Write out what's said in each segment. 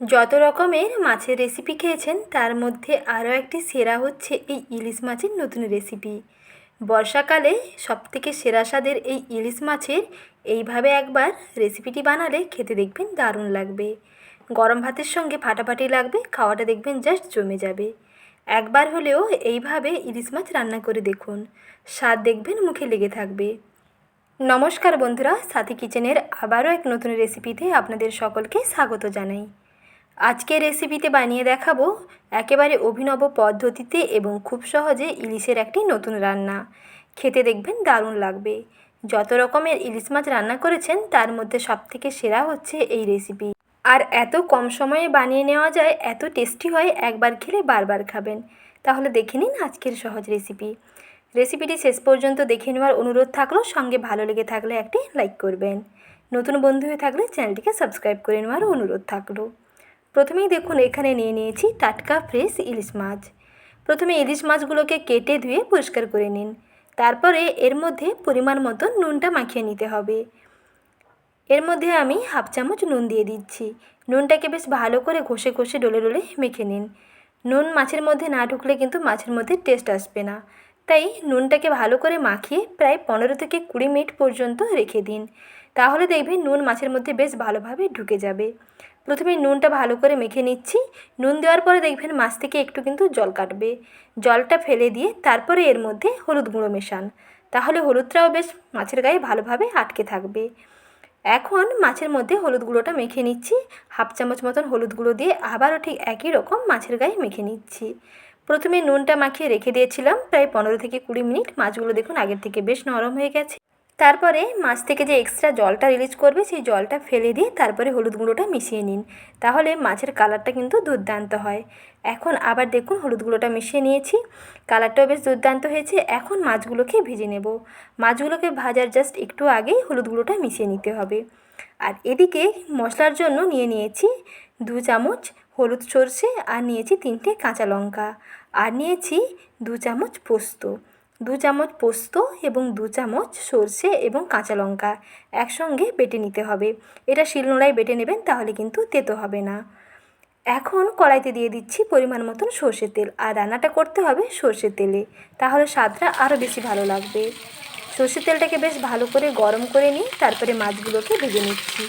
যত রকমের মাছের রেসিপি খেয়েছেন তার মধ্যে আরও একটি সেরা হচ্ছে এই ইলিশ মাছের নতুন রেসিপি। বর্ষাকালে সবথেকে সেরা স্বাদের এই ইলিশ মাছের এইভাবে একবার রেসিপিটি বানালে খেতে দেখবেন দারুণ লাগবে। গরম ভাতের সঙ্গে ফাটাফাটি লাগবে, খাওয়াটা দেখবেন জাস্ট জমে যাবে। একবার হলেও এইভাবে ইলিশ মাছ রান্না করে দেখুন, স্বাদ দেখবেন মুখে লেগে থাকবে। নমস্কার বন্ধুরা, সাথী কিচেনের আবারও এক নতুন রেসিপিতে আপনাদের সকলকে স্বাগত জানাই। আজকের রেসিপিতে বানিয়ে দেখাবো একেবারে অভিনব পদ্ধতিতে এবং খুব সহজে ইলিশের একটি নতুন রান্না। খেতে দেখবেন দারুণ লাগবে। যত রকমের ইলিশ মাছ রান্না করেছেন তার মধ্যে সবথেকে সেরা হচ্ছে এই রেসিপি। আর এত কম সময়ে বানিয়ে নেওয়া যায়, এত টেস্টি হয়, একবার খেলে বারবার খাবেন। তাহলে দেখে নিন আজকের সহজ রেসিপি। রেসিপিটি শেষ পর্যন্ত দেখে নেওয়ার অনুরোধ থাকলো, সঙ্গে ভালো লেগে থাকলে একটি লাইক করবেন। নতুন বন্ধু হয়ে থাকলে চ্যানেলটিকে সাবস্ক্রাইব করে নেওয়ার অনুরোধ থাকলো। প্রথমেই দেখুন এখানে নিয়ে নিয়েছি টাটকা ফ্রেশ ইলিশ মাছ। প্রথমে ইলিশ মাছগুলোকে কেটে ধুয়ে পরিষ্কার করে নিন। তারপরে এর মধ্যে পরিমাণ মতো নুনটা মাখিয়ে নিতে হবে। এর মধ্যে আমি হাফ চামচ নুন দিয়ে দিচ্ছি। নুনটাকে বেশ ভালো করে ঘষে ঘষে ডলে ডলে মেখে নিন। নুন মাছের মধ্যে না ঢুকলে কিন্তু মাছের মধ্যে টেস্ট আসবে না। তাই নুনটাকে ভালো করে মাখিয়ে প্রায় 15 থেকে 20 মিনিট পর্যন্ত রেখে দিন। তাহলে দেখবেন নুন মাছের মধ্যে বেশ ভালোভাবে ঢুকে যাবে। প্রথমে নুনটা ভালো করে মেখে নিচ্ছি। নুন দেওয়ার পরে দেখবেন মাছ থেকে একটু কিন্তু জল কাটবে। জলটা ফেলে দিয়ে তারপরে এর মধ্যে হলুদ গুঁড়ো মেশান। তাহলে হলুদটাও বেশ মাছের গায়ে ভালোভাবে আটকে থাকবে। এখন মাছের মধ্যে হলুদ গুঁড়োটা মেখে নিচ্ছি। হাফ চামচ মতন হলুদ গুঁড়ো দিয়ে আবারও ঠিক একই রকম মাছের গায়ে মেখে নিচ্ছি। প্রথমে নুনটা মাখিয়ে রেখে দিয়েছিলাম প্রায় 15 থেকে 20 মিনিট। মাছগুলো দেখুন আগের থেকে বেশ নরম হয়ে গেছে। তারপরে মাছ থেকে যে এক্সট্রা জলটা রিলিজ করবে সেই জলটা ফেলে দিয়ে তারপরে হলুদ গুঁড়োটা মিশিয়ে নিন। তাহলে মাছের কালারটা কিন্তু দুর্দান্ত হয়। এখন আবার দেখুন হলুদ গুঁড়োটা মিশিয়ে নিয়েছি, কালারটাও বেশ দুর্দান্ত হয়েছে। এখন মাছগুলোকে ভেজে নেব। মাছগুলোকে ভাজার জাস্ট একটু আগেই হলুদ গুঁড়োটা মিশিয়ে নিতে হবে। আর এদিকে মশলার জন্য নিয়ে নিয়েছি 2 চামচ হলুদ সর্ষে, আর নিয়েছি 3টে কাঁচা লঙ্কা, আর নিয়েছি 2 চামচ পোস্ত। 2 চামচ পোস্ত এবং 2 চামচ সর্ষে এবং কাঁচা লঙ্কা একসঙ্গে বেটে নিতে হবে। এটা শিলনোড়ায় বেটে নেবেন, তাহলে কিন্তু তেতো হবে না। এখন কড়াইতে দিয়ে দিচ্ছি পরিমাণ মতন সর্ষের তেল। আর রান্নাটা করতে হবে সর্ষের তেলে, তাহলে স্বাদটা আরও বেশি ভালো লাগবে। সর্ষের তেলটাকে বেশ ভালো করে গরম করে নিয়ে তারপরে মাছগুলোকে ভেজে নিচ্ছি।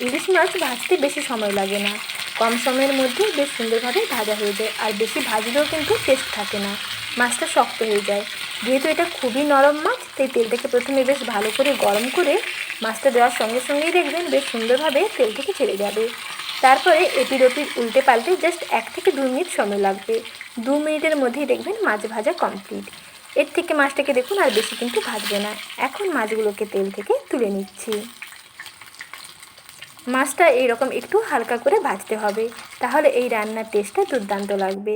ইলিশ মাছ ভাজতে বেশি সময় লাগে না, কম সময়ের মধ্যে বেশ সুন্দরভাবে ভাজা হয়ে যায়। আর বেশি ভাজলেও কিন্তু টেস্ট থাকে না, মাছটা শক্ত হয়ে যায়। যেহেতু এটা খুবই নরম মাছ, তাই তেলটাকে প্রথমে বেশ ভালো করে গরম করে মাছটা দেওয়ার সঙ্গে সঙ্গেই দেখবেন বেশ সুন্দরভাবে তেল থেকে ছেড়ে যাবে। তারপরে এপিট ওপিট উল্টে পাল্টে জাস্ট 1 থেকে 2 মিনিট সময় লাগবে। 2 মিনিটের মধ্যেই দেখবেন মাছ ভাজা কমপ্লিট। এর থেকে মাছটাকে দেখুন আর বেশি কিন্তু ভাজবে না। এখন মাছগুলোকে তেল থেকে তুলে নিচ্ছি। মাছটা এইরকম একটু হালকা করে ভাজতে হবে, তাহলে এই রান্নার টেস্টটা দুর্দান্ত লাগবে।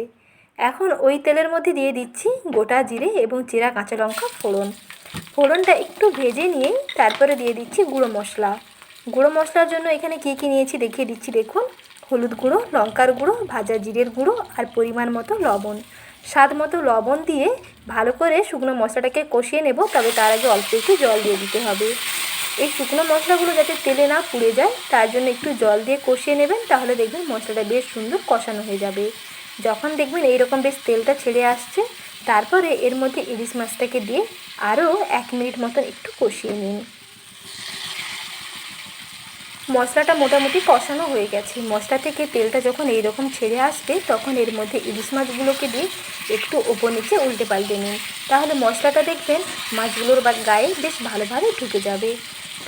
এখন ওই তেলের মধ্যে দিয়ে দিচ্ছি গোটা জিরে এবং চেরা কাঁচা লঙ্কা ফোড়ন। ফোড়নটা একটু ভেজে নিয়ে তারপরে দিয়ে দিচ্ছি গুঁড়ো মশলা। গুঁড়ো মশলার জন্য এখানে কী কী নিয়েছি দেখিয়ে দিচ্ছি দেখুন। হলুদ গুঁড়ো, লঙ্কার গুঁড়ো, ভাজা জিরের গুঁড়ো, আর পরিমাণ মতো লবণ। স্বাদ মতো লবণ দিয়ে ভালো করে শুকনো মশলাটাকে কষিয়ে নেব, তবে তার আগে অল্প একটু জল দিয়ে দিতে হবে। এই শুকনো মশলাগুলো যাতে তেলে না পুড়ে যায় তার জন্য একটু জল দিয়ে কষিয়ে নেবেন, তাহলে দেখবেন মশলাটা বেশ সুন্দর কষানো হয়ে যাবে। যখন দেখবেন এইরকম বেশ তেলটা ছেড়ে আসছে, তারপরে এর মধ্যে ইলিশ মাছটাকে দিয়ে আরও 1 মিনিট মতন একটু কষিয়ে নিন। মশলাটা মোটামুটি কষানো হয়ে গেছে। মশলা থেকে তেলটা যখন এইরকম ছেড়ে আসবে তখন এর মধ্যে ইলিশ মাছগুলোকে দিয়ে একটু ওপর নিচে উল্টে পাল্টে নিন, তাহলে মশলাটা দেখবেন মাছগুলোর গায়ে বেশ ভালোভাবে ঢুকে যাবে।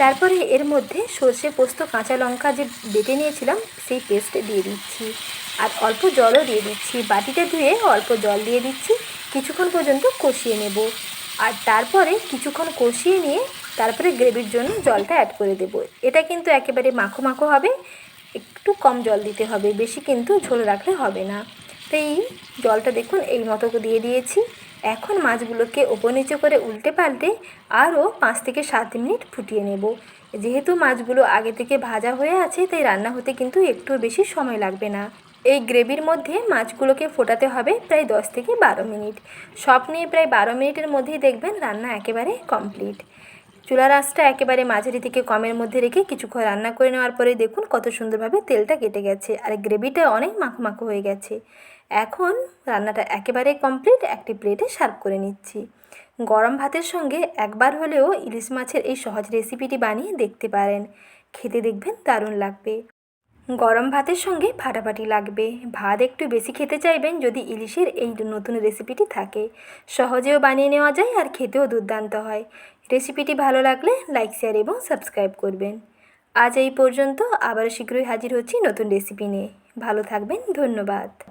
তারপরে এর মধ্যে সর্ষে, পোস্ত, কাঁচা লঙ্কা যে বেটে নিয়েছিলাম সেই পেস্ট দিয়ে দিচ্ছি, আর অল্প জলও দিয়ে দিচ্ছি। বাটিটা ধুয়ে অল্প জল দিয়ে দিচ্ছি, কিছুক্ষণ পর্যন্ত কষিয়ে নেব। আর তারপরে কিছুক্ষণ কষিয়ে নিয়ে তারপরে গ্রেভির জন্য জলটা অ্যাড করে দেব। এটা কিন্তু একেবারে মাখো মাখো হবে, একটু কম জল দিতে হবে, বেশি কিন্তু ঝোল রাখলে হবে না। তাই জলটা দেখুন এই মতো দিয়ে দিয়েছি। এখন মাছগুলোকে ওপর নিচে করে উল্টে পাল্টে আরও 5 থেকে 7 মিনিট ফুটিয়ে নেব। যেহেতু মাছগুলো আগে থেকে ভাজা হয়ে আছে, তাই রান্না হতে কিন্তু একটু বেশি সময় লাগবে না। এই গ্রেভির মধ্যে মাছগুলোকে ফোটাতে হবে প্রায় 10 থেকে 12 মিনিট। সব নিয়ে প্রায় 12 মিনিটের মধ্যেই দেখবেন রান্না একেবারে কমপ্লিট। চুলার আঁচটা একেবারে মাঝারি থেকে কমের মধ্যে রেখে কিছুক্ষণ রান্না করে নেওয়ার পরে দেখুন কত সুন্দরভাবে তেলটা কেটে গেছে আর গ্রেভিটা অনেক মাখো মাখো হয়ে গেছে। এখন রান্নাটা একেবারে কমপ্লিট, একটি প্লেটে সার্ভ করে নিচ্ছি। গরম ভাতের সঙ্গে একবার হলেও ইলিশ মাছের এই সহজ রেসিপিটি বানিয়ে দেখতে পারেন, খেতে দেখবেন দারুণ লাগবে। গরম ভাতের সঙ্গে ফাটাফাটি লাগবে। ভাত একটু বেশি খেতে চাইবেন যদি ইলিশের এই নতুন রেসিপিটি থাকে। সহজেও বানিয়ে নেওয়া যায় আর খেতেও দুর্দান্ত হয়। রেসিপিটি ভালো লাগলে লাইক, শেয়ার এবং সাবস্ক্রাইব করবেন। আজ এই পর্যন্ত, আবার শীঘ্রই হাজির হচ্ছি নতুন রেসিপি নিয়ে। ভালো থাকবেন, ধন্যবাদ।